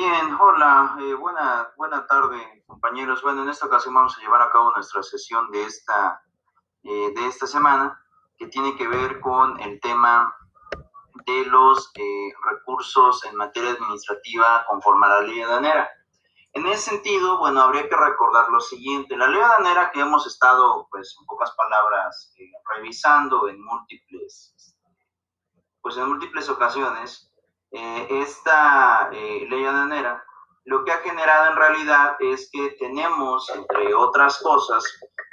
Bien, hola, buena tarde, compañeros. Bueno, en esta ocasión vamos a llevar a cabo nuestra sesión de esta semana, que tiene que ver con el tema de los recursos en materia administrativa conforme a la ley aduanera. En ese sentido, bueno, habría que recordar lo siguiente: la ley aduanera, que hemos estado, pues, en pocas palabras, revisando en múltiples ocasiones. Esta ley aduanera lo que ha generado en realidad es que tenemos, entre otras cosas,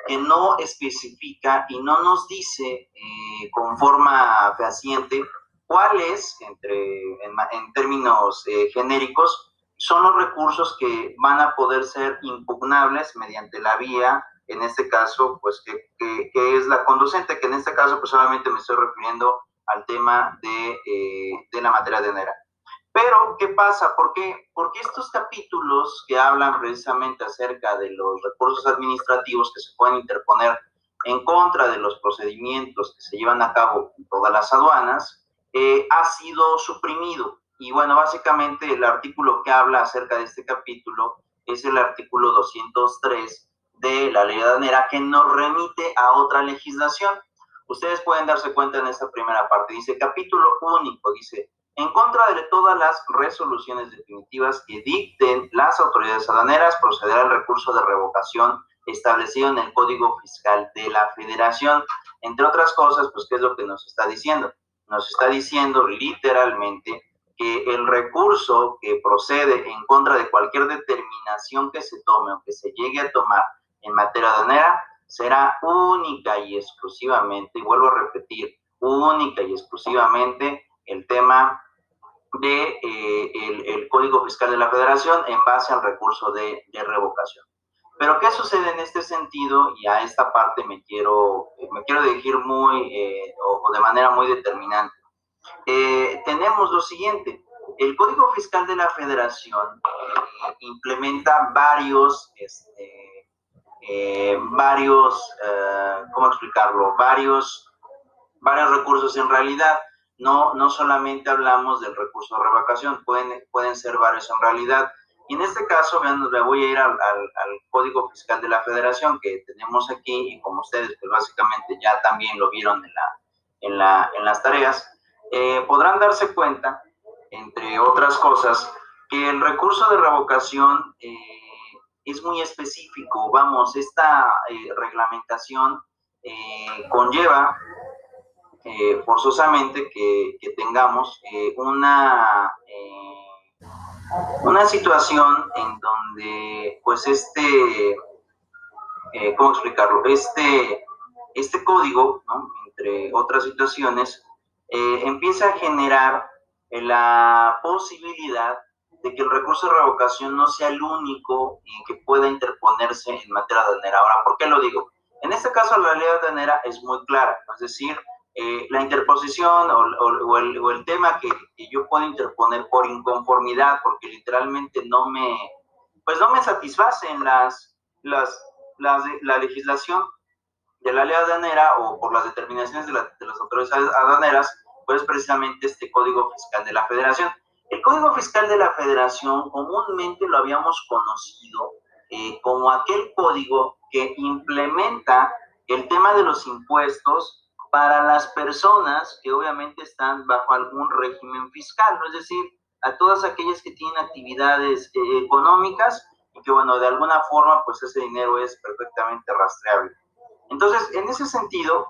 que no especifica y no nos dice con forma fehaciente cuáles, en términos genéricos, son los recursos que van a poder ser impugnables mediante la vía, en este caso, pues, que es la conducente, que en este caso, pues, solamente me estoy refiriendo al tema de la materia aduanera. Pero, ¿qué pasa? Porque estos capítulos que hablan precisamente acerca de los recursos administrativos que se pueden interponer en contra de los procedimientos que se llevan a cabo en todas las aduanas, ha sido suprimido. Y bueno, básicamente el artículo que habla acerca de este capítulo es el artículo 203 de la ley aduanera, que nos remite a otra legislación. Ustedes pueden darse cuenta en esta primera parte, dice capítulo único, dice: en contra de todas las resoluciones definitivas que dicten las autoridades aduaneras, procederá al recurso de revocación establecido en el Código Fiscal de la Federación. Entre otras cosas, pues, ¿qué es lo que nos está diciendo? Nos está diciendo literalmente que el recurso que procede en contra de cualquier determinación que se tome o que se llegue a tomar en materia aduanera será única y exclusivamente, y vuelvo a repetir, única y exclusivamente el tema de el Código Fiscal de la Federación en base al recurso de revocación. Pero ¿qué sucede en este sentido? Y a esta parte me quiero dirigir o de manera muy determinante. Tenemos lo siguiente: el Código Fiscal de la Federación implementa ¿cómo explicarlo? Varios recursos en realidad. No solamente hablamos del recurso de revocación, pueden ser varios en realidad. Y en este caso, me voy a ir al Código Fiscal de la Federación que tenemos aquí, y como ustedes, pues, básicamente ya también lo vieron en las tareas, podrán darse cuenta, entre otras cosas, que el recurso de revocación es muy específico. Vamos, esta reglamentación conlleva forzosamente que tengamos una situación en donde, pues, ¿cómo explicarlo? Este código, ¿no?, entre otras situaciones, empieza a generar la posibilidad de que el recurso de revocación no sea el único que pueda interponerse en materia aduanera. Ahora, ¿por qué lo digo? En este caso, la ley aduanera es muy clara, es decir, la interposición o el tema que yo puedo interponer por inconformidad, porque literalmente no me satisfacen la legislación de la ley aduanera, o por las determinaciones de las autoridades aduaneras, pues precisamente este Código Fiscal de la Federación. El Código Fiscal de la Federación comúnmente lo habíamos conocido como aquel código que implementa el tema de los impuestos para las personas que obviamente están bajo algún régimen fiscal, ¿no? Es decir, a todas aquellas que tienen actividades económicas y que, bueno, de alguna forma, pues ese dinero es perfectamente rastreable. Entonces, en ese sentido,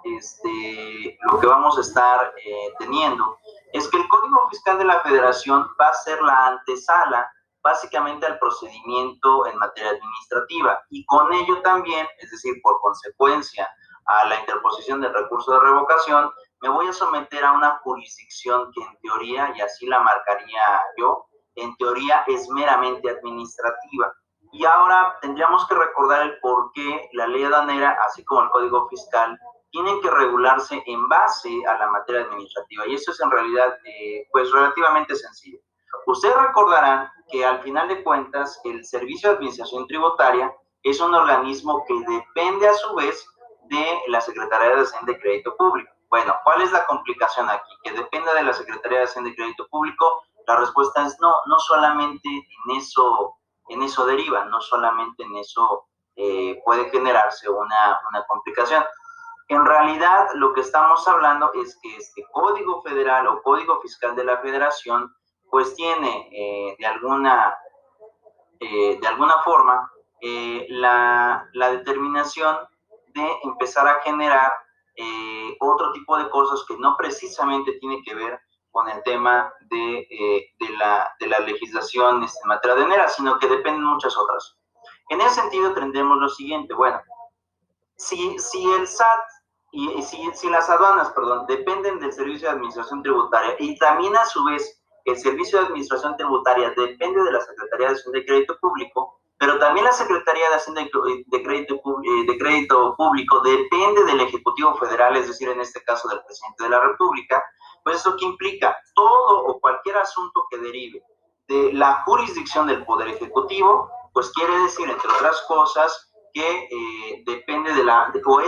lo que vamos a estar teniendo es que el Código Fiscal de la Federación va a ser la antesala básicamente al procedimiento en materia administrativa, y con ello también, es decir, por consecuencia a la interposición del recurso de revocación, me voy a someter a una jurisdicción que, en teoría, y así la marcaría yo, en teoría es meramente administrativa. Y ahora tendríamos que recordar el por qué la ley aduanera, así como el Código Fiscal, tienen que regularse en base a la materia administrativa. Y eso es en realidad, pues, relativamente sencillo. Ustedes recordarán que, al final de cuentas, el Servicio de Administración Tributaria es un organismo que depende a su vez de la Secretaría de Hacienda y Crédito Público. Bueno, ¿cuál es la complicación aquí? Que dependa de la Secretaría de Hacienda y Crédito Público La respuesta es no, no solamente en eso deriva, no solamente en eso puede generarse una complicación. En realidad, lo que estamos hablando es que este Código Federal o Código Fiscal de la Federación, pues tiene de alguna forma la determinación de empezar a generar otro tipo de cosas que no precisamente tiene que ver con el tema de la legislación en materia de NERA, sino que dependen muchas otras. En ese sentido, tendremos lo siguiente, bueno, si el SAT si las aduanas, perdón, dependen del Servicio de Administración Tributaria y también a su vez el Servicio de Administración Tributaria depende de la Secretaría de Hacienda y Crédito Público, pero también la Secretaría de Hacienda y de Crédito Público depende del Ejecutivo Federal, es decir, en este caso del Presidente de la República, pues eso que implica todo o cualquier asunto que derive de la jurisdicción del Poder Ejecutivo, pues quiere decir, entre otras cosas, que depende de o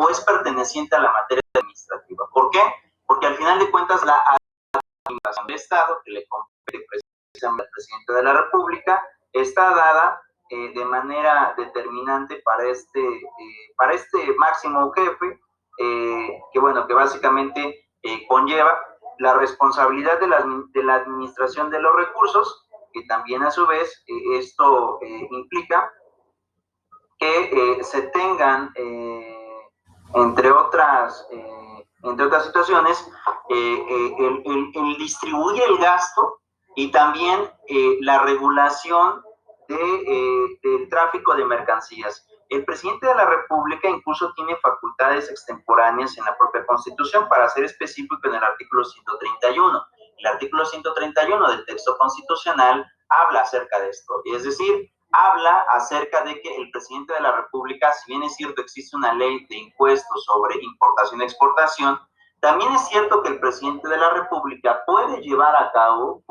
es perteneciente a la materia administrativa. ¿Por qué? Porque al final de cuentas la administración de Estado, que le compete precisamente al presidente de la República, está dada de manera determinante para este máximo jefe, que bueno, que básicamente conlleva la responsabilidad de la administración de los recursos, que también a su vez esto implica que se tengan, entre otras situaciones, el distribuir el gasto y también la regulación del tráfico de mercancías. El presidente de la República incluso tiene facultades extemporáneas en la propia Constitución, para ser específico en el artículo 131. El artículo 131 del texto constitucional habla acerca de esto, es decir, habla acerca de que el presidente de la República, si bien es cierto existe una ley de impuestos sobre importación y exportación, también es cierto que el presidente de la República puede llevar a cabo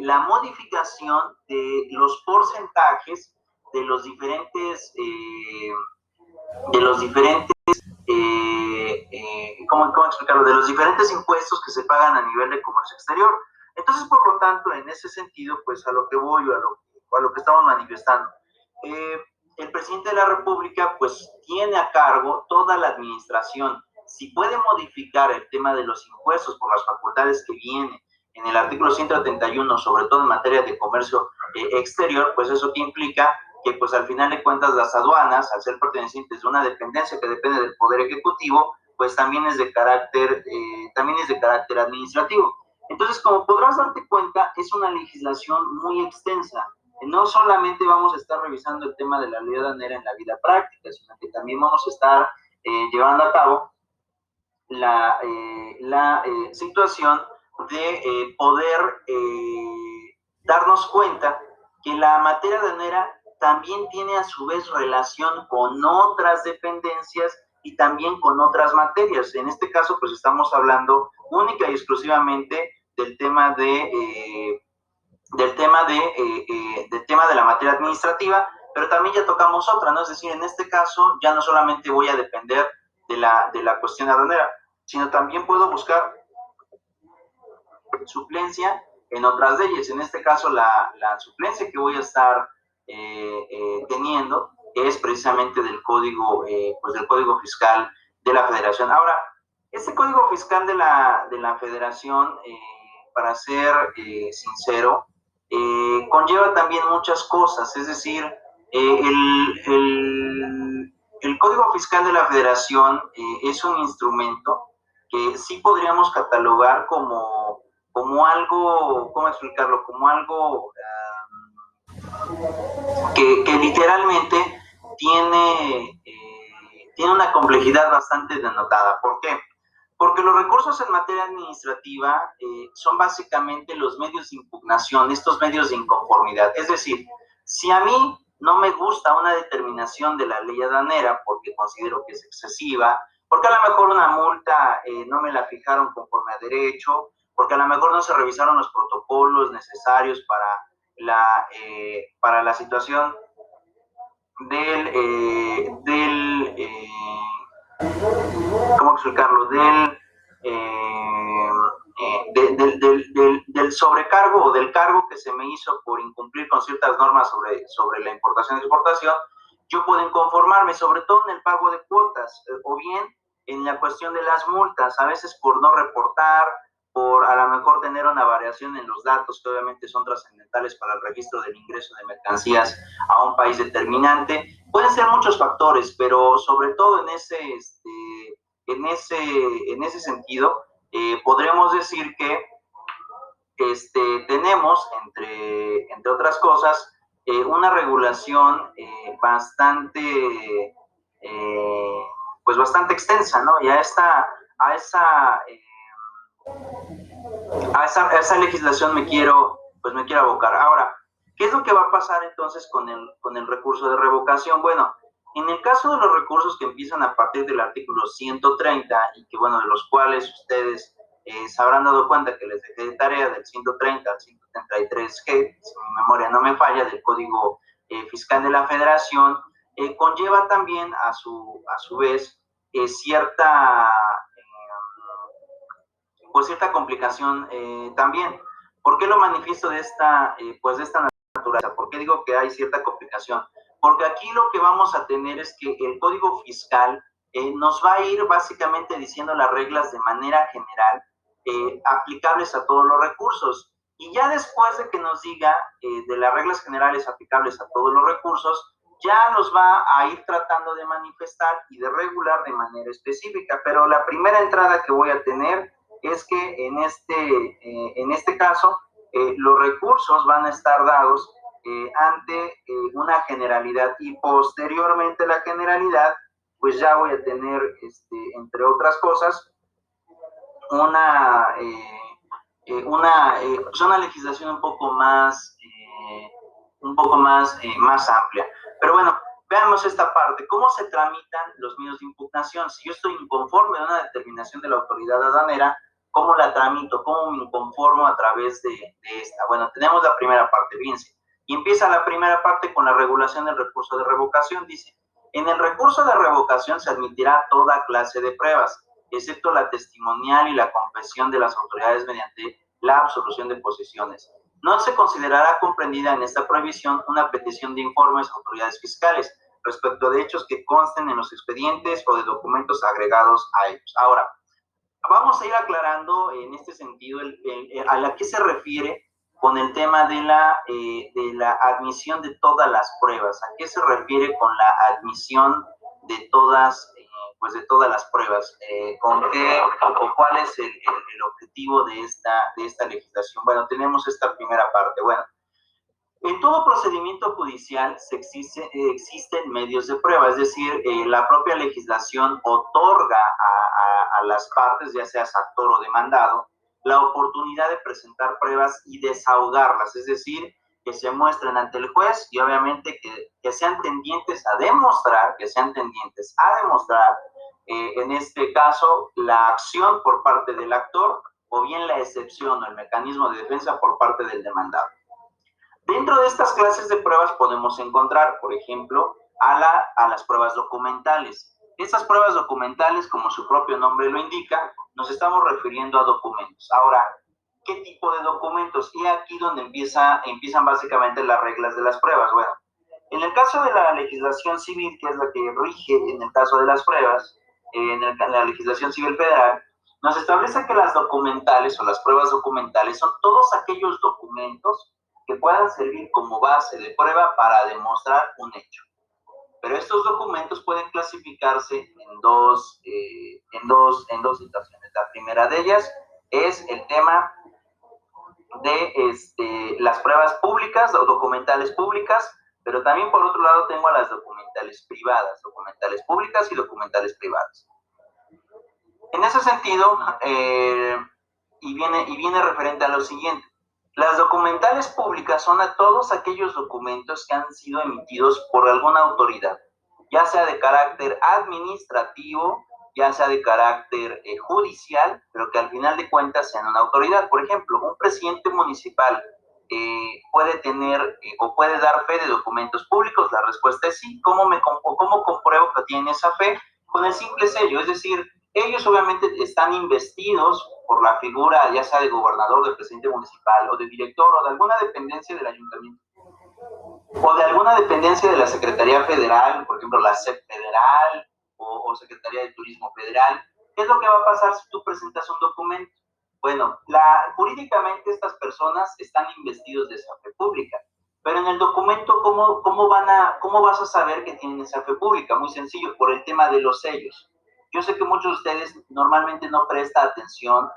la modificación de los porcentajes de los diferentes ¿cómo explicarlo? De los diferentes impuestos que se pagan a nivel de comercio exterior. Entonces, por lo tanto, en ese sentido, pues a lo que voy, a lo que estamos manifestando, el presidente de la República, pues tiene a cargo toda la administración. Si puede modificar el tema de los impuestos por las facultades que viene en el artículo 131, sobre todo en materia de comercio exterior, pues eso que implica que pues al final de cuentas las aduanas, al ser pertenecientes de una dependencia que depende del Poder Ejecutivo, pues también es de carácter administrativo. Entonces, como podrás darte cuenta, es una legislación muy extensa. No solamente vamos a estar revisando el tema de la ley aduanera en la vida práctica, sino que también vamos a estar llevando a cabo la situación de poder darnos cuenta que la materia aduanera también tiene a su vez relación con otras dependencias y también con otras materias. En este caso, pues estamos hablando única y exclusivamente del tema del tema de la materia administrativa, pero también ya tocamos otra, ¿no? Es decir, en este caso ya no solamente voy a depender de la cuestión aduanera, sino también puedo buscar suplencia en otras leyes. En este caso, la suplencia que voy a estar teniendo es precisamente del código, pues del Código Fiscal de la Federación. Ahora, este Código Fiscal de la Federación, para ser sincero, conlleva también muchas cosas, es decir, el Código Fiscal de la Federación es un instrumento que sí podríamos catalogar como algo, ¿cómo explicarlo? Como algo que literalmente tiene una complejidad bastante denotada. ¿Por qué? Porque los recursos en materia administrativa son básicamente los medios de impugnación, estos medios de inconformidad. Es decir, si a mí no me gusta una determinación de la ley aduanera porque considero que es excesiva, porque a lo mejor una multa no me la fijaron conforme a derecho, porque a lo mejor no se revisaron los protocolos necesarios para la situación ¿cómo explicarlo? del sobrecargo o del cargo que se me hizo por incumplir con ciertas normas sobre la importación y exportación, yo puedo inconformarme, sobre todo en el pago de cuotas, o bien en la cuestión de las multas, a veces por no reportar, por a lo mejor tener una variación en los datos que obviamente son trascendentales para el registro del ingreso de mercancías a un país determinante. Pueden ser muchos factores, pero sobre todo en ese sentido, podremos decir que tenemos, entre otras cosas, una regulación pues bastante extensa, ¿no? Y a esa legislación me quiero abocar. Ahora, ¿qué es lo que va a pasar entonces con el recurso de revocación? Bueno, en el caso de los recursos que empiezan a partir del artículo 130 y que, bueno, de los cuales ustedes se habrán dado cuenta que les dejé de tarea del 130 al 133G, si mi memoria no me falla, del Código Fiscal de la Federación, conlleva también a su vez cierta complicación también. ¿Por qué lo manifiesto de esta naturaleza? ¿Por qué digo que hay cierta complicación? Porque aquí lo que vamos a tener es que el Código Fiscal nos va a ir básicamente diciendo las reglas de manera general aplicables a todos los recursos. Y ya después de que nos diga de las reglas generales aplicables a todos los recursos, ya los va a ir tratando de manifestar y de regular de manera específica. Pero la primera entrada que voy a tener es que en este caso los recursos van a estar dados ante una generalidad, y posteriormente a la generalidad pues ya voy a tener entre otras cosas pues una legislación un poco más amplia. Pero bueno, veamos esta parte. ¿Cómo se tramitan los medios de impugnación? Si yo estoy inconforme de una determinación de la autoridad aduanera, ¿cómo la tramito? ¿Cómo me inconformo a través de esta? Bueno, tenemos la primera parte, fíjense. Y empieza la primera parte con la regulación del recurso de revocación. Dice, en el recurso de revocación se admitirá toda clase de pruebas, excepto la testimonial y la confesión de las autoridades mediante la absolución de posesiones. No se considerará comprendida en esta prohibición una petición de informes a autoridades fiscales respecto de hechos que consten en los expedientes o de documentos agregados a ellos. Ahora, vamos a ir aclarando en este sentido a la que se refiere con el tema de la admisión de todas las pruebas. ¿A qué se refiere con la admisión de todas las pruebas? ¿Con qué o cuál es el objetivo de esta legislación? Bueno, tenemos esta primera parte. Bueno, en todo procedimiento judicial existen medios de prueba, es decir, la propia legislación otorga a las partes, ya seas actor o demandado, la oportunidad de presentar pruebas y desahogarlas, es decir, que se muestren ante el juez y obviamente que sean tendientes a demostrar, en este caso, la acción por parte del actor o bien la excepción o el mecanismo de defensa por parte del demandado. Dentro de estas clases de pruebas podemos encontrar, por ejemplo, a las pruebas documentales. Estas pruebas documentales, como su propio nombre lo indica, nos estamos refiriendo a documentos. Ahora, ¿qué tipo de documentos? Y aquí donde empiezan básicamente las reglas de las pruebas. Bueno, en el caso de la legislación civil, que es la que rige en el caso de las pruebas, en la legislación civil federal, nos establece que las documentales o las pruebas documentales son todos aquellos documentos que puedan servir como base de prueba para demostrar un hecho. Pero estos documentos pueden clasificarse en dos situaciones. La primera de ellas es el tema de las pruebas públicas o documentales públicas, pero también por otro lado tengo a las documentales privadas, documentales públicas y documentales privadas. En ese sentido, y viene referente a lo siguiente. Las documentales públicas son a todos aquellos documentos que han sido emitidos por alguna autoridad, ya sea de carácter administrativo, ya sea de carácter judicial, pero que al final de cuentas sean una autoridad. Por ejemplo, un presidente municipal puede tener o puede dar fe de documentos públicos. La respuesta es sí. ¿Cómo compruebo que tiene esa fe? Con el simple sello, es decir, Ellos obviamente están investidos por la figura ya sea de gobernador, de presidente municipal o de director o de alguna dependencia del ayuntamiento o de alguna dependencia de la Secretaría Federal, por ejemplo la SEP Federal o Secretaría de Turismo Federal. ¿Qué es lo que va a pasar si tú presentas un documento? Bueno, jurídicamente estas personas están investidos de esa fe pública, pero en el documento, ¿cómo vas a saber que tienen esa fe pública? Muy sencillo, por el tema de los sellos. Yo sé que muchos de ustedes normalmente no prestan atención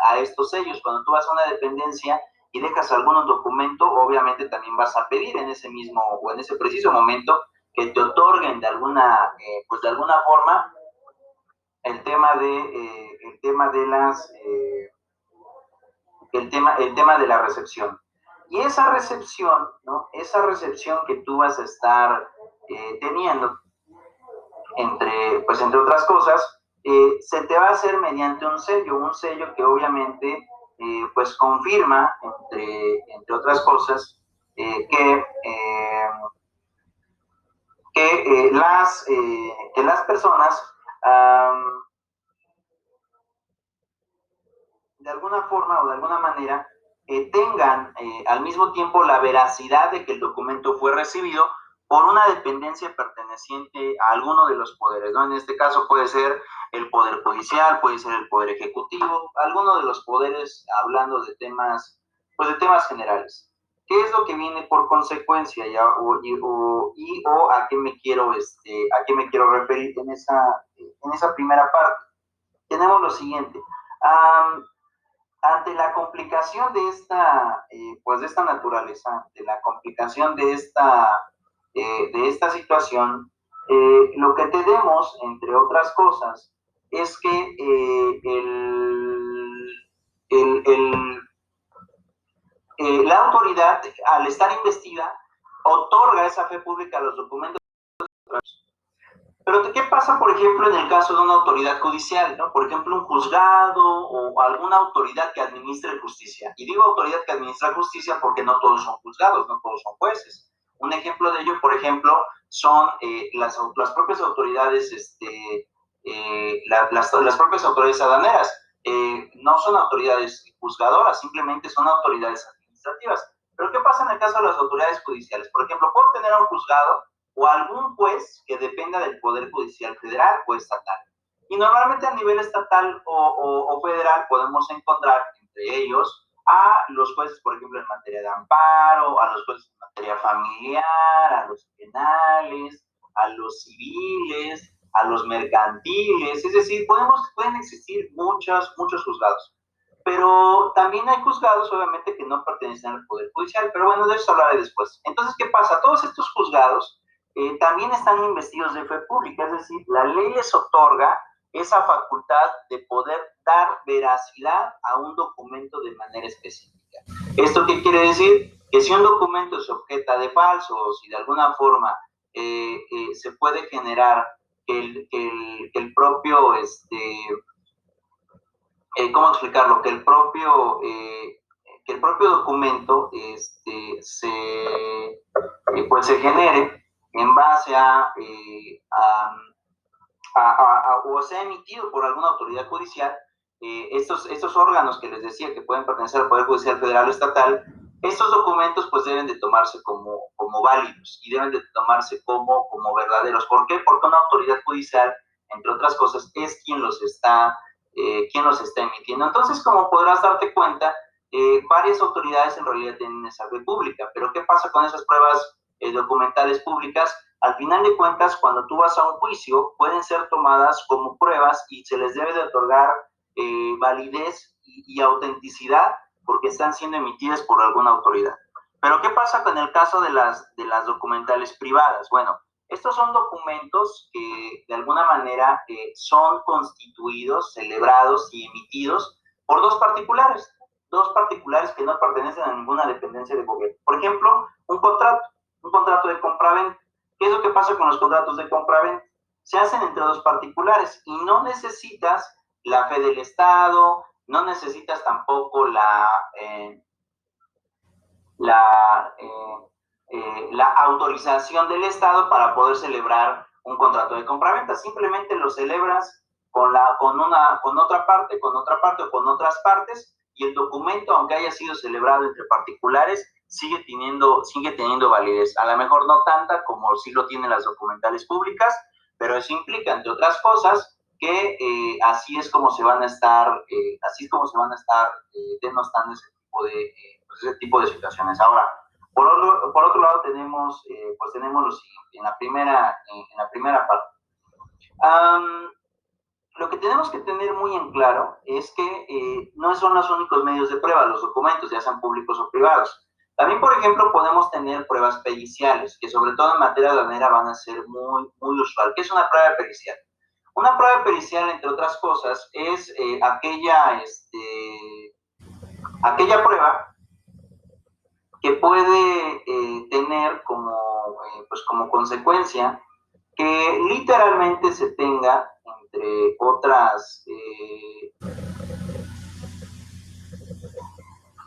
a estos sellos. Cuando tú vas a una dependencia y dejas algún documento, obviamente también vas a pedir en ese mismo o en ese preciso momento que te otorguen de alguna forma el tema de la recepción. Y esa recepción, ¿no? Esa recepción que tú vas a estar teniendo, entre otras cosas, se te va a hacer mediante un sello que obviamente pues confirma, entre otras cosas, que las personas de alguna forma o de alguna manera tengan al mismo tiempo la veracidad de que el documento fue recibido por una dependencia perteneciente a alguno de los poderes, ¿no? En este caso puede ser el Poder Judicial, puede ser el Poder Ejecutivo, alguno de los poderes, hablando de temas, pues de temas generales. ¿Qué es lo que viene por consecuencia ya, o a qué me quiero referir en esa primera parte? Tenemos lo siguiente. Ante la complicación de esta naturaleza, ante la complicación de esta situación, lo que tenemos, entre otras cosas, es que la autoridad, al estar investida, otorga esa fe pública a los documentos. Pero ¿qué pasa, por ejemplo, en el caso de una autoridad judicial, ¿no? Por ejemplo, un juzgado o alguna autoridad que administre justicia. Y digo autoridad que administra justicia porque no todos son juzgados, no todos son jueces. Un ejemplo de ello, por ejemplo, son las propias autoridades, las propias autoridades aduaneras. No son autoridades juzgadoras, simplemente son autoridades administrativas. Pero ¿qué pasa en el caso de las autoridades judiciales? Por ejemplo, puedo tener a un juzgado o algún juez que dependa del Poder Judicial Federal o estatal. Y normalmente a nivel estatal o federal podemos encontrar entre ellos a los jueces, por ejemplo, en materia de amparo, a los jueces en materia familiar, a los penales, a los civiles, a los mercantiles, es decir, pueden existir muchos juzgados. Pero también hay juzgados, obviamente, que no pertenecen al Poder Judicial, pero bueno, de eso hablaré después. Entonces, ¿qué pasa? Todos estos juzgados también están investidos de fe pública, es decir, la ley les otorga esa facultad de poder dar veracidad a un documento de manera específica. ¿Esto qué quiere decir? Que si un documento se objeta de falso o si de alguna forma se puede generar que el propio, ¿cómo explicarlo? Que el propio documento pues se genere en base o sea emitido por alguna autoridad judicial, estos órganos que les decía que pueden pertenecer al Poder Judicial Federal o Estatal, estos documentos pues deben de tomarse como válidos y deben de tomarse como verdaderos. ¿Por qué? Porque una autoridad judicial, entre otras cosas, es quien los está emitiendo. Entonces, como podrás darte cuenta, varias autoridades en realidad tienen esa fe pública, pero ¿qué pasa con esas pruebas documentales públicas? Al final de cuentas, cuando tú vas a un juicio, pueden ser tomadas como pruebas y se les debe de otorgar validez y autenticidad porque están siendo emitidas por alguna autoridad. Pero ¿qué pasa con el caso de las documentales privadas? Bueno, estos son documentos que de alguna manera son constituidos, celebrados y emitidos por dos particulares que no pertenecen a ninguna dependencia de gobierno. Por ejemplo, un contrato de compraventa. ¿Qué es lo que pasa con los contratos de compraventa? Se hacen entre dos particulares y no necesitas la fe del Estado, no necesitas tampoco la autorización del Estado para poder celebrar un contrato de compraventa. Simplemente lo celebras con otra parte o con otras partes, y el documento, aunque haya sido celebrado entre particulares, sigue teniendo validez. A lo mejor no tanta como sí lo tienen las documentales públicas, pero eso implica, entre otras cosas, que así es como se van a estar denostando ese tipo de situaciones. Ahora, por otro lado tenemos lo siguiente, en la primera parte. Lo que tenemos que tener muy en claro es que no son los únicos medios de prueba, los documentos, ya sean públicos o privados. También, por ejemplo, podemos tener pruebas periciales, que sobre todo en materia aduanera van a ser muy, muy usual. ¿Qué es una prueba pericial? Una prueba pericial, entre otras cosas, es aquella prueba que puede tener como consecuencia que literalmente se tenga,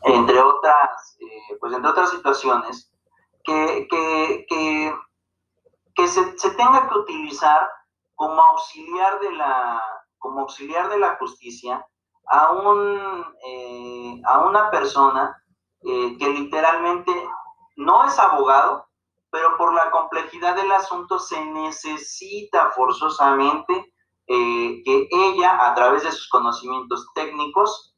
entre otras situaciones, que se tenga que utilizar como auxiliar de la justicia a una persona que literalmente no es abogado, pero por la complejidad del asunto se necesita forzosamente que ella, a través de sus conocimientos técnicos,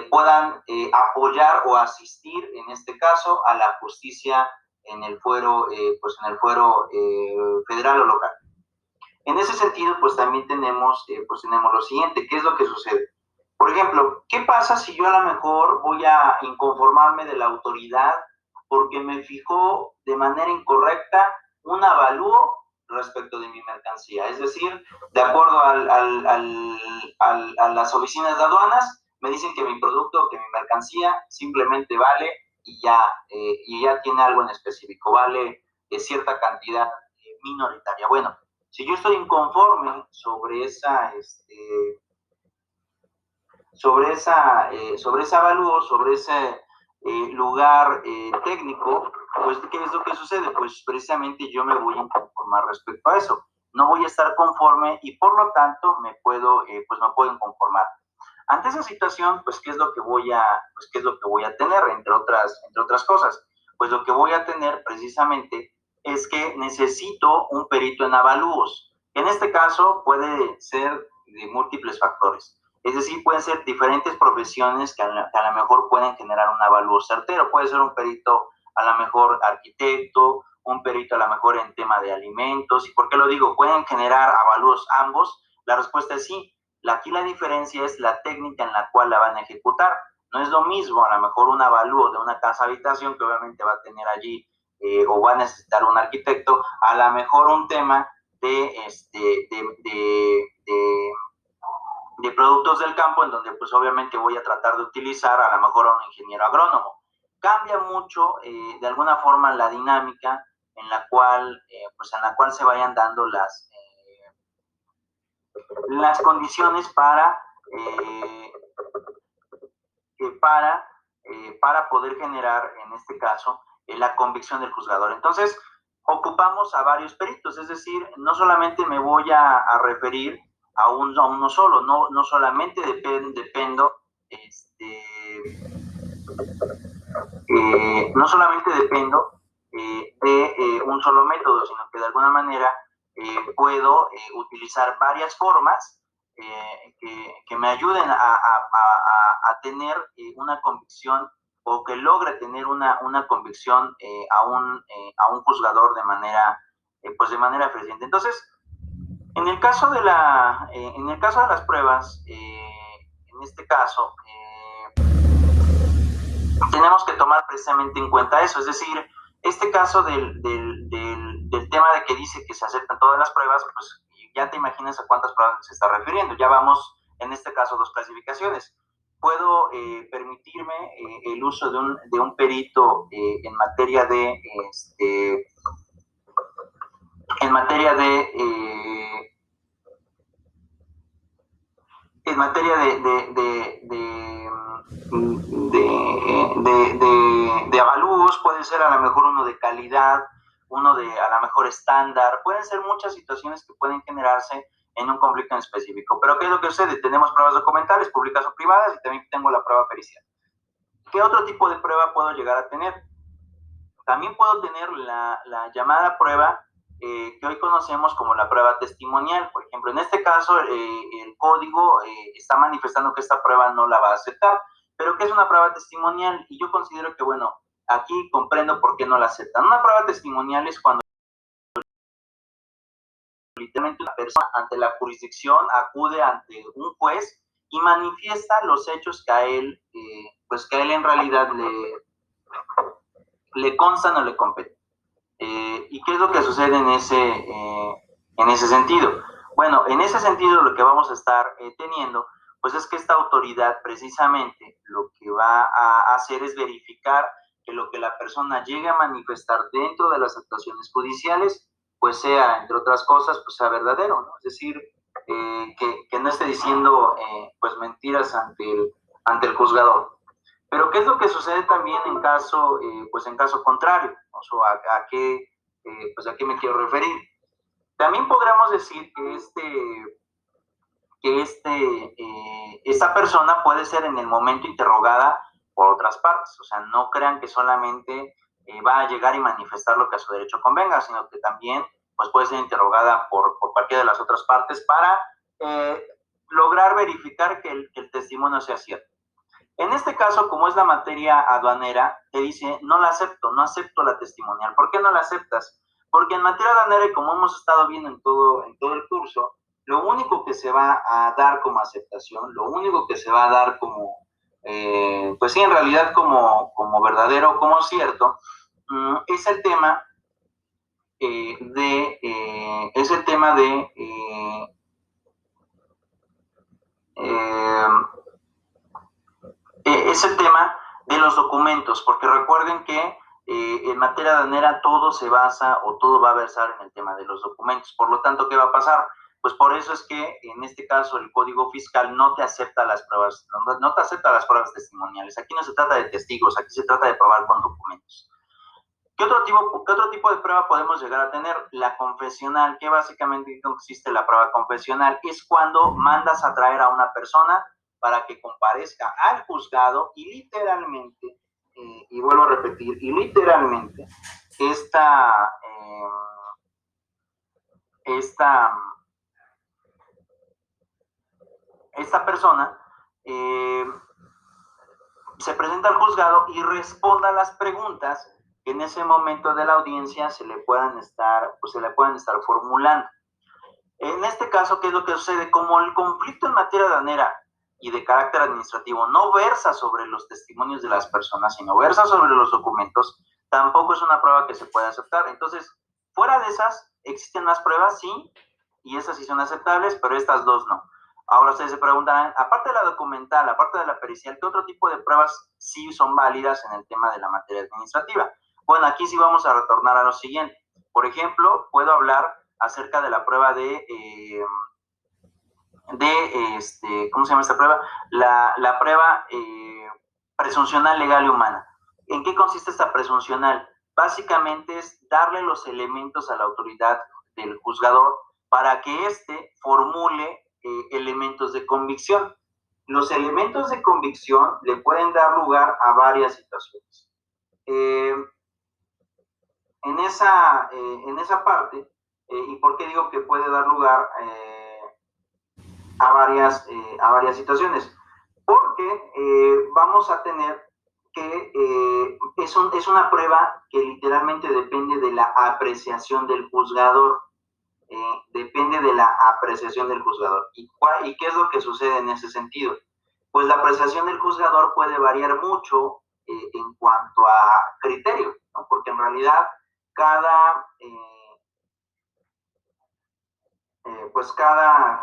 puedan apoyar o asistir, en este caso, a la justicia en el fuero federal o local. En ese sentido, pues también tenemos lo siguiente. ¿Qué es lo que sucede? Por ejemplo, ¿qué pasa si yo a lo mejor voy a inconformarme de la autoridad porque me fijó de manera incorrecta un avalúo respecto de mi mercancía? Es decir, de acuerdo a las oficinas de aduanas, me dicen que mi producto, que mi mercancía simplemente vale y ya tiene algo en específico, vale cierta cantidad minoritaria. Bueno, si yo estoy inconforme sobre ese avalúo, sobre ese lugar técnico, pues ¿qué es lo que sucede? Pues precisamente yo me voy a inconformar respecto a eso. No voy a estar conforme y por lo tanto me puedo inconformar. Ante esa situación, pues ¿qué es lo que voy a tener, entre otras cosas? Pues lo que voy a tener precisamente es que necesito un perito en avalúos. En este caso puede ser de múltiples factores. Es decir, pueden ser diferentes profesiones que a lo mejor pueden generar un avalúo certero. Puede ser un perito, a lo mejor arquitecto, un perito a lo mejor en tema de alimentos. ¿Y por qué lo digo? ¿Pueden generar avalúos ambos? La respuesta es sí. Aquí la diferencia es la técnica en la cual la van a ejecutar. No es lo mismo a lo mejor un avalúo de una casa habitación, que obviamente va a tener allí o va a necesitar un arquitecto, a lo mejor un tema de productos del campo, en donde pues obviamente voy a tratar de utilizar a lo mejor a un ingeniero agrónomo. Cambia mucho de alguna forma la dinámica en la cual se vayan dando las condiciones para poder generar, en este caso, la convicción del juzgador. Entonces, ocupamos a varios peritos, es decir, no solamente me voy a referir a uno solo, no solamente dependo de un solo método, sino que de alguna manera puedo utilizar varias formas que me ayuden a tener una convicción, o que logre tener una convicción a un juzgador de manera eficiente. Entonces, en el caso de las pruebas, en este caso, tenemos que tomar precisamente en cuenta eso, es decir, este caso del tema de que dice que se aceptan todas las pruebas, pues ya te imaginas a cuántas pruebas se está refiriendo. Ya vamos, en este caso, dos clasificaciones. Puedo permitirme el uso de un perito en materia de en materia de avalúos. Puede ser a lo mejor uno de calidad, uno de a lo mejor estándar. Pueden ser muchas situaciones que pueden generarse en un conflicto en específico. Pero ¿qué es lo que sucede? Tenemos pruebas documentales, públicas o privadas, y también tengo la prueba pericial. ¿Qué otro tipo de prueba puedo llegar a tener? También puedo tener la llamada prueba que hoy conocemos como la prueba testimonial. Por ejemplo, en este caso, el código está manifestando que esta prueba no la va a aceptar. Pero ¿qué es una prueba testimonial? Y yo considero que, bueno, aquí comprendo por qué no la aceptan. Una prueba testimonial es cuando literalmente una persona ante la jurisdicción acude ante un juez y manifiesta los hechos que a él, pues que a él en realidad le constan o le competen. ¿Y qué es lo que sucede en ese sentido? Bueno, en ese sentido lo que vamos a estar teniendo, pues es que esta autoridad precisamente lo que va a hacer es verificar que lo que la persona llegue a manifestar dentro de las actuaciones judiciales, pues sea, entre otras cosas, pues sea verdadero, ¿no? Es decir, que no esté diciendo pues mentiras ante el juzgador. Pero ¿qué es lo que sucede también en caso, pues en caso contrario? O sea, pues a qué me quiero referir. También podríamos decir que esta persona puede ser en el momento interrogada por otras partes. O sea, no crean que solamente va a llegar y manifestar lo que a su derecho convenga, sino que también pues, puede ser interrogada por cualquiera de las otras partes para lograr verificar que el testimonio sea cierto. En este caso, como es la materia aduanera, te dice, no la acepto, no acepto la testimonial. ¿Por qué no la aceptas? Porque en materia aduanera, y como hemos estado viendo en todo el curso, lo único que se va a dar como aceptación, lo único que se va a dar como, pues sí, en realidad como verdadero, como cierto, es el tema es el tema de es el tema de los documentos, porque recuerden que en materia aduanera todo se basa o todo va a versar en el tema de los documentos. Por lo tanto, ¿qué va a pasar? Pues por eso es que en este caso el Código Fiscal no te acepta las pruebas, no te acepta las pruebas testimoniales. Aquí no se trata de testigos, aquí se trata de probar con documentos. ¿Qué otro tipo de prueba podemos llegar a tener? La confesional, que básicamente consiste la prueba confesional, es cuando mandas a traer a una persona para que comparezca al juzgado y literalmente, y vuelvo a repetir, y literalmente, esta, esta persona se presenta al juzgado y responda a las preguntas que en ese momento de la audiencia se le puedan estar formulando. En este caso, ¿qué es lo que sucede? Como el conflicto en materia aduanera y de carácter administrativo no versa sobre los testimonios de las personas, sino versa sobre los documentos, tampoco es una prueba que se pueda aceptar. Entonces, fuera de esas, ¿existen más pruebas? Sí, y esas sí son aceptables, pero estas dos no. Ahora ustedes se preguntarán, aparte de la documental, aparte de la pericial, ¿qué otro tipo de pruebas sí son válidas en el tema de la materia administrativa? Bueno, aquí sí vamos a retornar a lo siguiente. Por ejemplo, puedo hablar acerca de la prueba ¿cómo se llama esta prueba? La prueba presuncional legal y humana. ¿En qué consiste esta presuncional? Básicamente es darle los elementos a la autoridad del juzgador para que éste formule elementos de convicción. Los elementos de convicción le pueden dar lugar a varias situaciones. En esa parte, ¿y por qué digo que puede dar lugar a varias situaciones? Porque vamos a tener que es una prueba que literalmente depende de la apreciación del juzgador. Depende de la apreciación del juzgador. ¿Y qué es lo que sucede en ese sentido? Pues la apreciación del juzgador puede variar mucho en cuanto a criterio, ¿no? Porque en realidad cada, pues cada,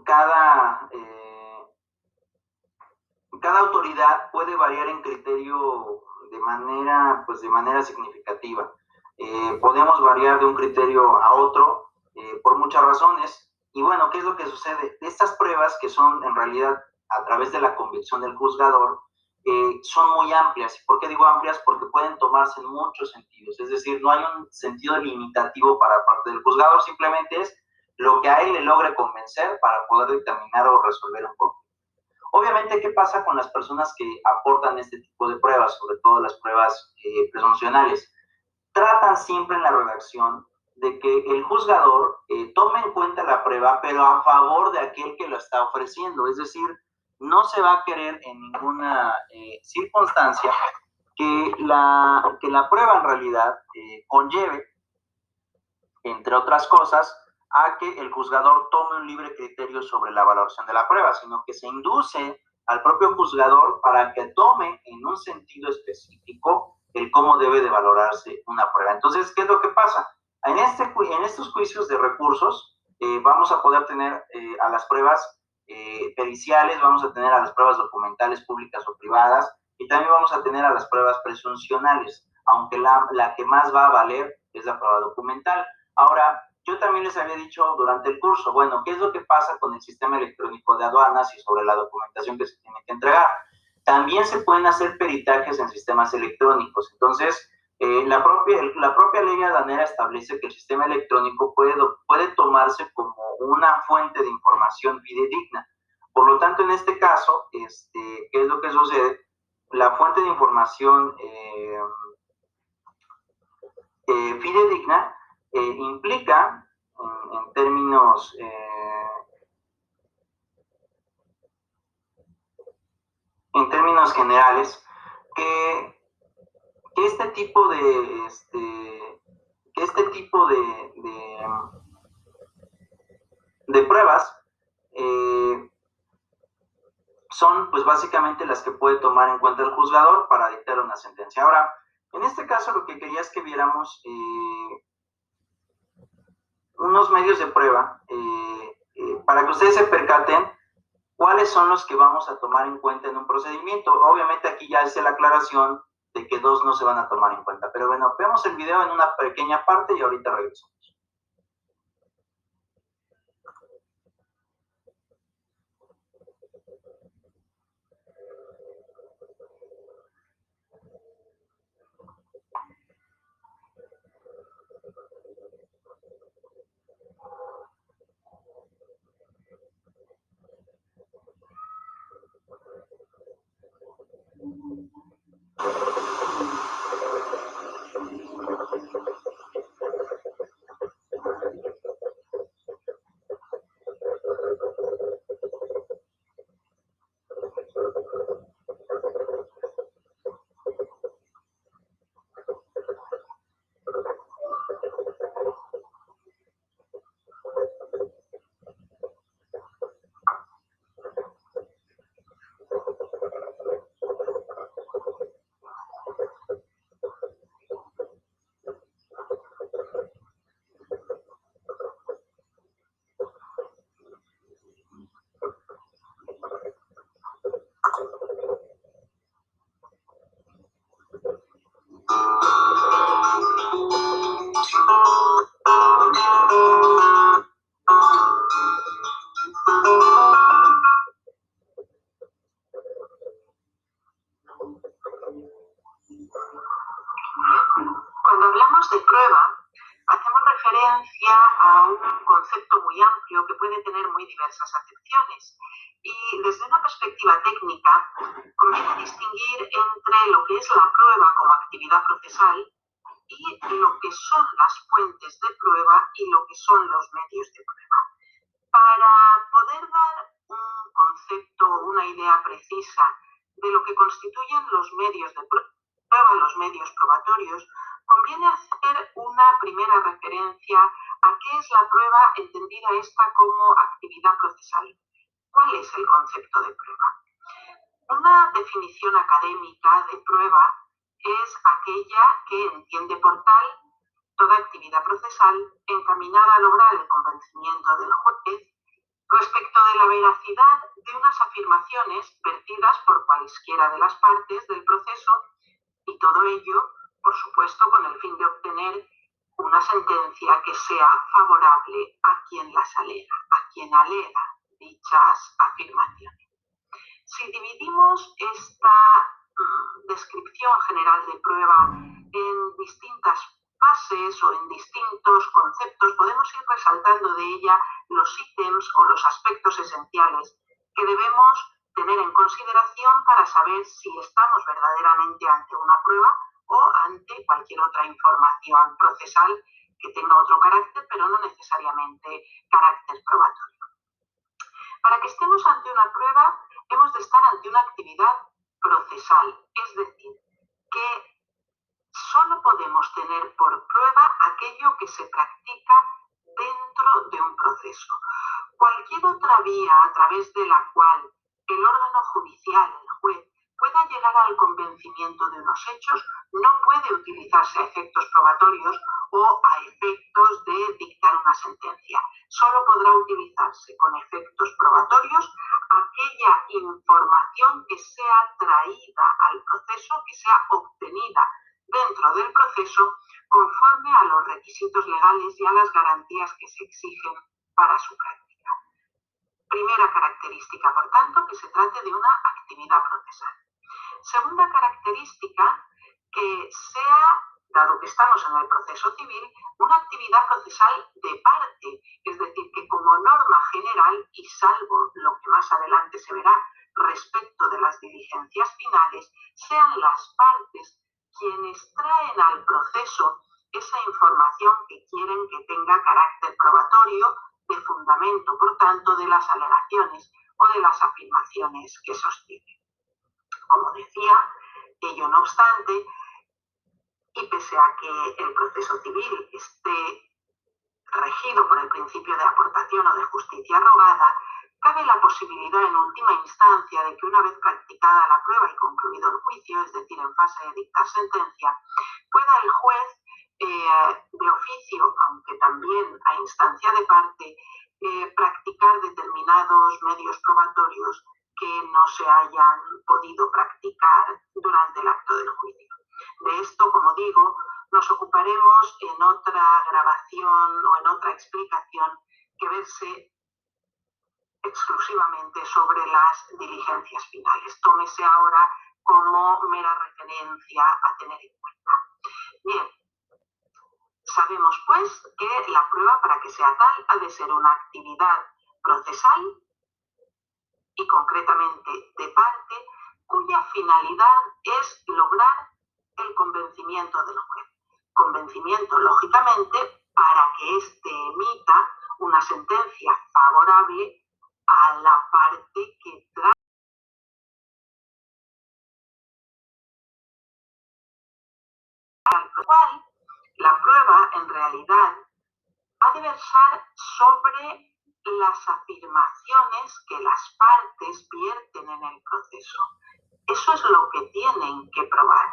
cada autoridad puede variar en criterio de manera significativa. Podemos variar de un criterio a otro por muchas razones. Y bueno, ¿qué es lo que sucede? Estas pruebas que son en realidad a través de la convicción del juzgador, son muy amplias. ¿Y por qué digo amplias? Porque pueden tomarse en muchos sentidos. Es decir, no hay un sentido limitativo para parte del juzgador, simplemente es lo que a él le logre convencer para poder determinar o resolver un conflicto. Obviamente, ¿qué pasa con las personas que aportan este tipo de pruebas, sobre todo las pruebas presuncionales? Tratan siempre en la redacción de que el juzgador tome en cuenta la prueba, pero a favor de aquel que lo está ofreciendo. Es decir, no se va a querer en ninguna circunstancia que la prueba en realidad conlleve, entre otras cosas, a que el juzgador tome un libre criterio sobre la valoración de la prueba, sino que se induce al propio juzgador para que tome en un sentido específico el cómo debe de valorarse una prueba. Entonces, ¿qué es lo que pasa? En estos juicios de recursos vamos a poder tener a las pruebas periciales, vamos a tener a las pruebas documentales públicas o privadas, y también vamos a tener a las pruebas presuncionales, aunque la que más va a valer es la prueba documental. Ahora, yo también les había dicho durante el curso, bueno, ¿qué es lo que pasa con el sistema electrónico de aduanas y sobre la documentación que se tiene que entregar? También se pueden hacer peritajes en sistemas electrónicos. Entonces, la propia ley aduanera establece que el sistema electrónico puede tomarse como una fuente de información fidedigna. Por lo tanto, en este caso, ¿qué es lo que sucede? La fuente de información fidedigna implica, en términos generales, que este tipo de pruebas son pues básicamente las que puede tomar en cuenta el juzgador para dictar una sentencia. Ahora, en este caso lo que quería es que viéramos unos medios de prueba para que ustedes se percaten cuáles son los que vamos a tomar en cuenta en un procedimiento. Obviamente aquí ya hice la aclaración de que dos no se van a tomar en cuenta, pero bueno, vemos el video en una pequeña parte y ahorita regreso. Cuando hablamos de prueba, hacemos referencia a un concepto muy amplio que puede tener muy diversas acepciones. Y desde una perspectiva técnica, conviene distinguir entre lo que es la prueba como actividad procesal y lo que son las fuentes de prueba y lo que son los medios de prueba. Para poder dar un concepto, una idea precisa de lo que constituyen los medios de prueba, los medios probatorios, conviene hacer una primera referencia a qué es la prueba, entendida esta como actividad procesal. ¿Cuál es el concepto de prueba? Una definición académica de prueba es aquella que entiende por tal toda actividad procesal encaminada a lograr el convencimiento del juez respecto de la veracidad de unas afirmaciones vertidas por cualesquiera de las partes del proceso, y todo ello, por supuesto, con el fin de obtener una sentencia que sea favorable a quien las alega, a quien alega dichas afirmaciones. Si dividimos esta descripción general de prueba en distintas fases o en distintos conceptos, podemos ir resaltando de ella los ítems o los aspectos esenciales que debemos tener en consideración para saber si estamos verdaderamente ante una prueba o ante cualquier otra información procesal que tenga otro carácter, pero no necesariamente carácter probatorio. Para que estemos ante una prueba, hemos de estar ante una actividad procesal, es decir, que solo podemos tener por prueba aquello que se practica dentro de un proceso. Cualquier otra vía a través de la cual el órgano judicial, el juez, pueda llegar al convencimiento de unos hechos, no puede utilizarse a efectos probatorios o a efectos de dictar una sentencia. Solo podrá utilizarse con efectos probatorios aquella información que sea traída al proceso, que sea obtenida dentro del proceso conforme a los requisitos legales y a las garantías que se exigen para su práctica. Primera característica, por tanto, que se trate de una actividad procesal. Segunda característica, que sea, dado que estamos en el proceso civil, una actividad procesal de parte, es decir, que como norma general, y salvo lo que más adelante se verá respecto de las diligencias finales, sean las partes quienes traen al proceso esa información que quieren que tenga carácter probatorio, de fundamento, por tanto, de las alegaciones o de las afirmaciones que sostienen. Como decía, ello no obstante, y pese a que el proceso civil esté regido por el principio de aportación o de justicia rogada, cabe la posibilidad en última instancia de que una vez practicada la prueba y concluido el juicio, es decir, en fase de dictar sentencia, pueda el juez de oficio, aunque también a instancia de parte, practicar determinados medios probatorios que no se hayan podido practicar durante el acto del juicio. De esto, como digo, nos ocuparemos en otra grabación o en otra explicación que verse exclusivamente sobre las diligencias finales. Tómese ahora como mera referencia a tener en cuenta. Bien, sabemos pues que la prueba, para que sea tal, ha de ser una actividad procesal y concretamente de parte, cuya finalidad es lograr el convencimiento del juez. Convencimiento, lógicamente, para que éste emita una sentencia favorable a la parte que trae al cual la prueba, en realidad, ha de versar sobre las afirmaciones que las partes vierten en el proceso. Eso es lo que tienen que probar.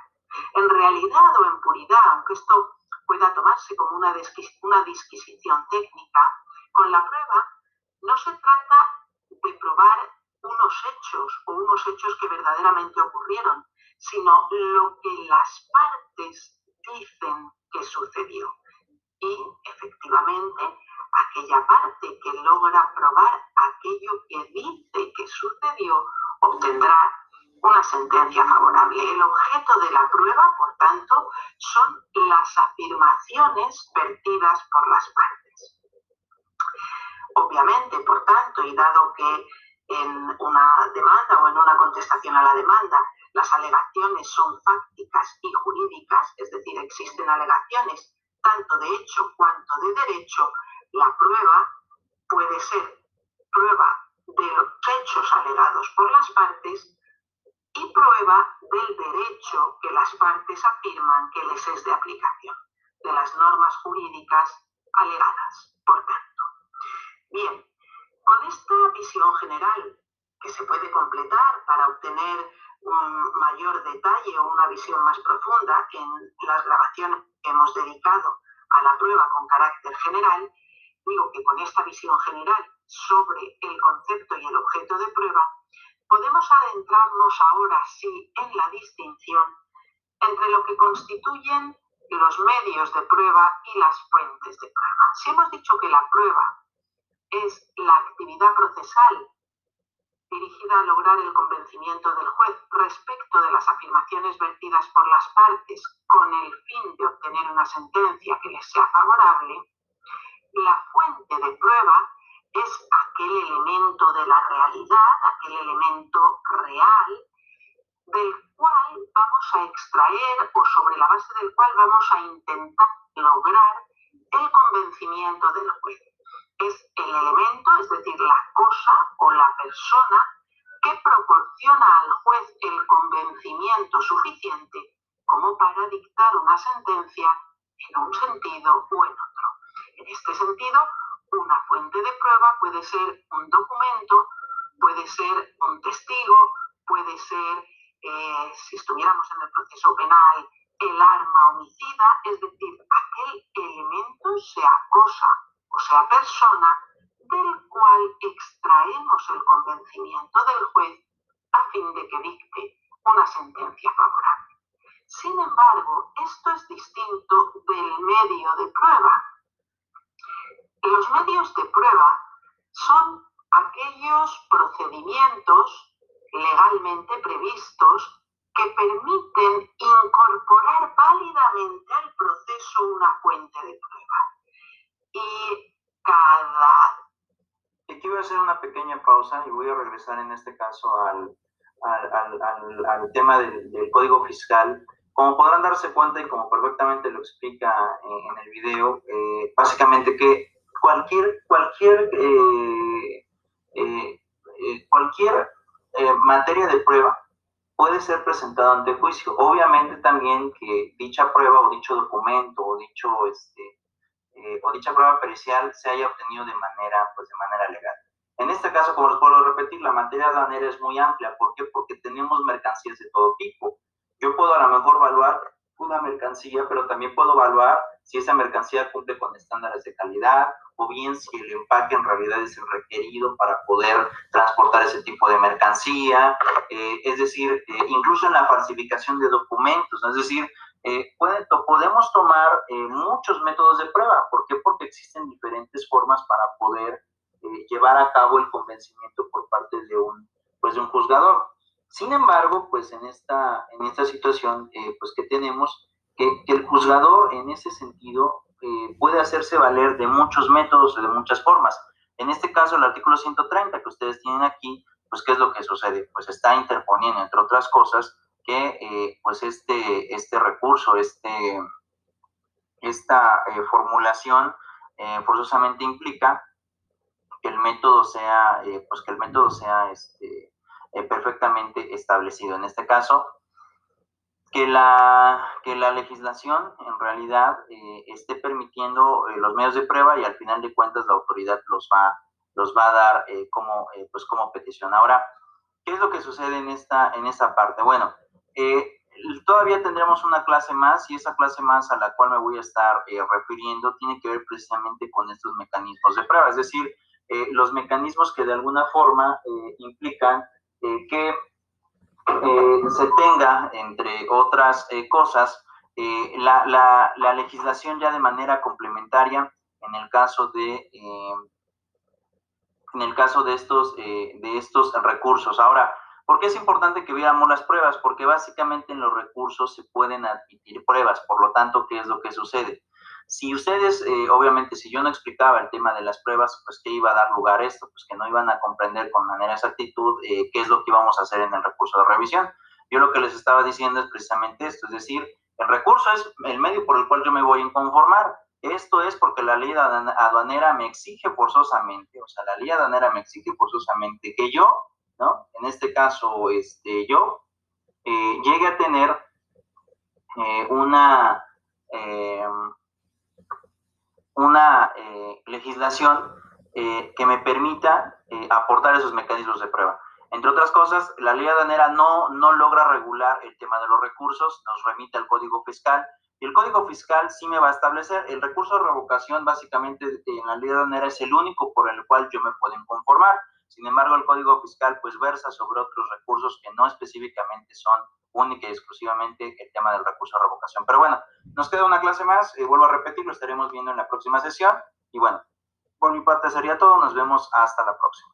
En realidad o en puridad, aunque esto pueda tomarse como una disquisición técnica, con la prueba no se trata de probar unos hechos que verdaderamente ocurrieron, sino lo que las partes dicen que sucedió. Y, efectivamente, aquella parte que logra probar aquello que dice que sucedió obtendrá una sentencia favorable. El objeto de la prueba, por tanto, son las afirmaciones vertidas por las partes. Obviamente, por tanto, y dado que en una demanda o en una contestación a la demanda las alegaciones son fácticas y jurídicas, es decir, existen alegaciones tanto de hecho cuanto de derecho, la prueba puede ser prueba de los hechos alegados por las partes y prueba del derecho que las partes afirman que les es de aplicación, de las normas jurídicas alegadas, por tanto. Bien, con esta visión general, que se puede completar para obtener un mayor detalle o una visión más profunda en las grabaciones que hemos dedicado a la prueba con carácter general, digo que con esta visión general sobre el concepto y el objeto de prueba, podemos adentrarnos ahora sí en la distinción entre lo que constituyen los medios de prueba y las fuentes de prueba. Si hemos dicho que la prueba es la actividad procesal dirigida a lograr el convencimiento del juez respecto de las afirmaciones vertidas por las partes con el fin de obtener una sentencia que les sea favorable, la fuente de prueba es aquel elemento de la realidad, aquel elemento real, del cual vamos a extraer o sobre la base del cual vamos a intentar lograr el convencimiento del juez. Es el elemento, es decir, la cosa o la persona que proporciona al juez el convencimiento suficiente como para dictar una sentencia en un sentido o en otro. En este sentido, una fuente de prueba puede ser un documento, puede ser un testigo, puede ser, si estuviéramos en el proceso penal, el arma homicida, es decir, aquel elemento, sea cosa o sea persona, del cual extraemos el convencimiento del juez a fin de que dicte una sentencia favorable. Sin embargo, esto es distinto del medio de prueba. Los medios de prueba son aquellos procedimientos legalmente previstos que permiten incorporar válidamente al proceso una fuente de prueba. Y Aquí voy a hacer una pequeña pausa y voy a regresar en este caso al tema del Código Fiscal. Como podrán darse cuenta y como perfectamente lo explica en el video, básicamente que cualquier materia de prueba puede ser presentada ante juicio. Obviamente también que dicha prueba o dicho documento o dicha prueba pericial se haya obtenido de manera legal. En este caso, como les puedo repetir, la materia aduanera es muy amplia. ¿Por qué? Porque tenemos mercancías de todo tipo. Yo puedo a lo mejor evaluar una mercancía, pero también puedo evaluar si esa mercancía cumple con estándares de calidad o bien si el empaque en realidad es el requerido para poder transportar ese tipo de mercancía. Es decir, incluso en la falsificación de documentos, ¿no? Es decir, podemos tomar muchos métodos de prueba. ¿Por qué? Porque existen diferentes formas para poder llevar a cabo el convencimiento por parte de un juzgador. Sin embargo, pues en esta situación, pues que tenemos, que el juzgador en ese sentido puede hacerse valer de muchos métodos o de muchas formas. En este caso, el artículo 130 que ustedes tienen aquí, pues ¿qué es lo que sucede? Pues está interponiendo, entre otras cosas, que pues este recurso, esta formulación forzosamente implica que el método sea, perfectamente establecido. En este caso, que la legislación en realidad esté permitiendo los medios de prueba y al final de cuentas la autoridad los va a dar como petición. Ahora, ¿qué es lo que sucede en esta parte? Bueno, todavía tendremos una clase más y esa clase más a la cual me voy a estar refiriendo tiene que ver precisamente con estos mecanismos de prueba, es decir, los mecanismos que de alguna forma implican que se tenga, entre otras cosas, la legislación ya de manera complementaria en el caso de estos recursos. Ahora, ¿por qué es importante que viéramos las pruebas? Porque básicamente en los recursos se pueden admitir pruebas, por lo tanto, ¿qué es lo que sucede? Si ustedes, obviamente, si yo no explicaba el tema de las pruebas, pues ¿qué iba a dar lugar a esto? Pues que no iban a comprender con manera exactitud qué es lo que íbamos a hacer en el recurso de revisión. Yo lo que les estaba diciendo es precisamente esto, es decir, el recurso es el medio por el cual yo me voy a inconformar. Esto es porque la ley aduanera me exige forzosamente, o sea, la ley aduanera me exige forzosamente que yo, ¿no? En este caso, yo llegue a tener una legislación que me permita aportar esos mecanismos de prueba. Entre otras cosas, la ley aduanera no logra regular el tema de los recursos, nos remite al Código Fiscal, y el Código Fiscal sí me va a establecer el recurso de revocación. Básicamente en la ley aduanera es el único por el cual yo me puedo inconformar. Sin embargo, el Código Fiscal pues versa sobre otros recursos que no específicamente son única y exclusivamente el tema del recurso de revocación. Pero bueno, nos queda una clase más, vuelvo a repetir, lo estaremos viendo en la próxima sesión, y bueno, por mi parte sería todo, nos vemos hasta la próxima.